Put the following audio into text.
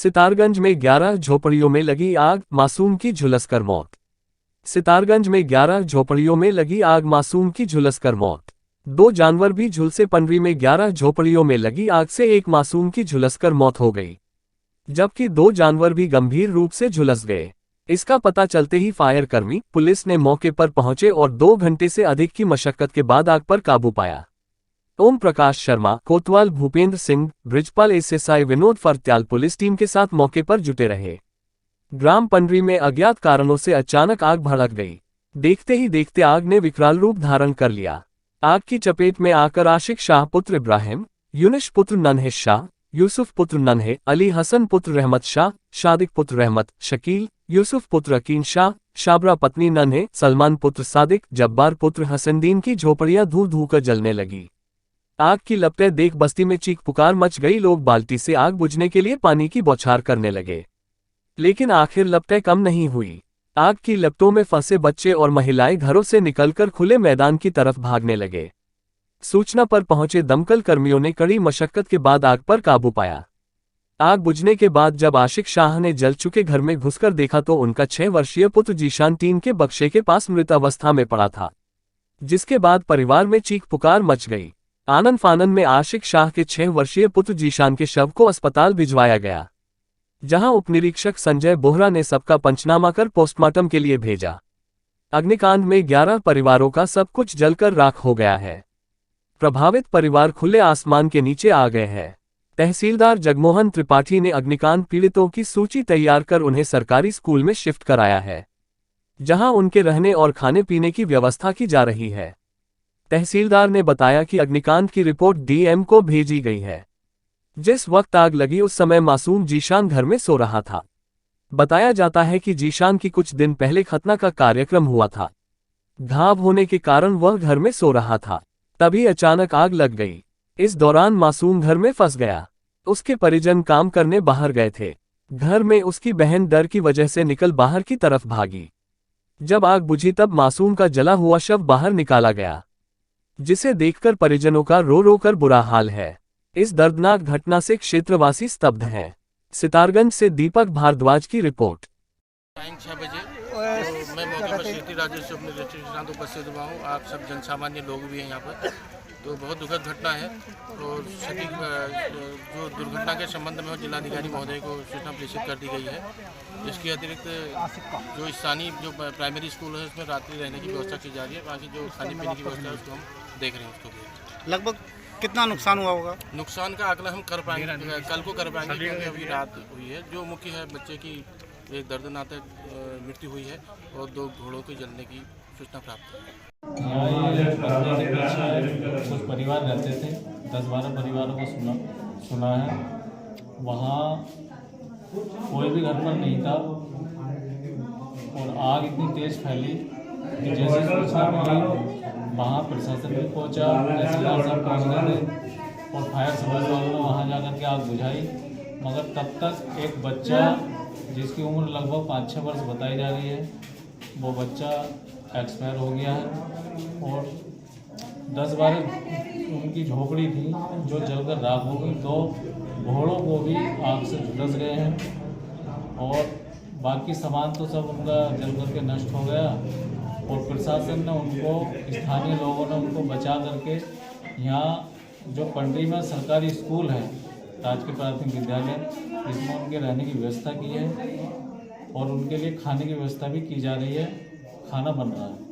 सितारगंज में 11 झोपड़ियों में लगी आग, मासूम की झुलसकर मौत। सितारगंज में 11 झोपड़ियों में लगी आग, मासूम की झुलसकर मौत। 2 जानवर भी झुलसे। पंडरी में 11 झोपड़ियों में लगी आग से एक मासूम की झुलसकर मौत हो गई, जबकि 2 जानवर भी गंभीर रूप से झुलस गए। इसका पता चलते ही फायर कर्मी, पुलिस ने मौके पर पहुंचे और 2 घंटे से अधिक की मशक्कत के बाद आग पर काबू पाया। ओम प्रकाश शर्मा, कोतवाल Bhupendra Singh, Brijpal SSI Vinod Fartyal police team के साथ मौके पर जुटे रहे। ग्राम पंडरी में अज्ञात कारणों से अचानक आग भड़क गई। देखते ही देखते आग ने विकराल रूप धारण कर लिया। आग की चपेट में आकर आशिक शाह पुत्र इब्राहिम, यूनिश पुत्र नन्हे शाह, यूसुफ पुत्र नन्हे, अली हसन पुत्र रहमत शाह, शादिक पुत्र रहमत, शकील, यूसुफ पुत्र अकीन शाह, शाबरा पत्नी नन्हे, सलमान पुत्र सादिक, जब्बार पुत्र हसनदीन की झोपड़ियां धू धू कर जलने लगी। आग की लपटें देख बस्ती में चीख पुकार मच गई। लोग बाल्टी से आग बुझने के लिए पानी की बौछार करने लगे, लेकिन आखिर लपटें कम नहीं हुई। आग की लपटों में फंसे बच्चे और महिलाएं घरों से निकलकर खुले मैदान की तरफ भागने लगे। सूचना पर पहुंचे दमकल कर्मियों ने कड़ी मशक्कत के बाद आग पर काबू पाया। आग बुझने के बाद जब आशिक शाह ने जल चुके घर में घुसकर देखा तो उनका 6 वर्षीय पुत्र जीशान टीन के बक्से के पास मृत अवस्था में पड़ा था, जिसके बाद परिवार में चीख पुकार मच गई। आनन फानन में आशिक शाह के 6 वर्षीय पुत्र जीशान के शव को अस्पताल भिजवाया गया, जहां उपनिरीक्षक संजय बोहरा ने सबका पंचनामा कर पोस्टमार्टम के लिए भेजा। अग्निकांड में 11 परिवारों का सब कुछ जलकर राख हो गया है। प्रभावित परिवार खुले आसमान के नीचे आ गए हैं। तहसीलदार जगमोहन त्रिपाठी ने अग्निकांड पीड़ितों की सूची तैयार कर उन्हें सरकारी स्कूल में शिफ्ट कराया है, जहां उनके रहने और खाने पीने की व्यवस्था की जा रही है। तहसीलदार ने बताया कि अग्निकांड की रिपोर्ट डीएम को भेजी गई है। जिस वक्त आग लगी उस समय मासूम जीशान घर में सो रहा था। बताया जाता है कि जीशान की कुछ दिन पहले खतना का कार्यक्रम हुआ था। घाव होने के कारण वह घर में सो रहा था, तभी अचानक आग लग गई। इस दौरान मासूम घर में फंस गया। उसके परिजन काम करने बाहर गए थे। घर में उसकी बहन डर की वजह से निकल बाहर की तरफ भागी। जब आग बुझी तब मासूम का जला हुआ शव बाहर निकाला गया, जिसे देखकर परिजनों का रो रो कर बुरा हाल है। इस दर्दनाक घटना से क्षेत्रवासी स्तब्ध हैं। सितारगंज से दीपक भारद्वाज की रिपोर्ट। 6 बजे तो मैं मौके पर श्री राजेश्वर अपने रेस्टोरेंट उपस्थित हुआ हूँ। आप सब जनसामान्य लोग भी हैं यहाँ पर। तो बहुत दुखद घटना है और सटीक जो दुर्घटना के संबंध में जिलाधिकारी महोदय को सूचना प्रेषित कर दी गई है। इसके अतिरिक्त जो स्थानीय जो प्राइमरी स्कूल है उसमें रात्रि रहने की व्यवस्था की जा रही है। बाकी जो खाने पीने की व्यवस्था है उसको हम देख रहे हैं। उसको लगभग कितना नुकसान हुआ होगा? नुकसान का आकलन हम कर पाएंगे, कल को कर पाएंगे, क्योंकि अभी रात हुई है। जो मुख्य है बच्चे की एक दर्दनाक मृत्यु हुई है और 2 घोड़ों के जलने की सूचना प्राप्त है। यहाँ ये बस्ती के पीछे कुछ परिवार रहते थे, 10-12 परिवारों को सुना है। वहाँ कोई भी घर पर नहीं था और आग इतनी तेज फैली कि जैसे सूचना मिली वहाँ प्रशासन भी पहुँचा, तहसीलदार साहब पहुँच गए थे और फायर सर्विस वालों ने वहाँ जाकर के आग बुझाई। मगर तब तक एक बच्चा जिसकी उम्र लगभग 5-6 वर्ष बताई जा रही है, वो बच्चा एक्सपायर हो गया है और 10-12 उनकी झोपड़ी थी जो जलकर राख हो गई। 2 घोड़ों को भी आग से झुलस गए हैं और बाकी सामान तो सब उनका जल करके नष्ट हो गया। और प्रशासन ने उनको, स्थानीय लोगों ने उनको बचा करके यहाँ जो पंडरी में सरकारी स्कूल है, राजकीय प्राथमिक विद्यालय, इसमें उनके रहने की व्यवस्था की है और उनके लिए खाने की व्यवस्था भी की जा रही है। खाना बन रहा है।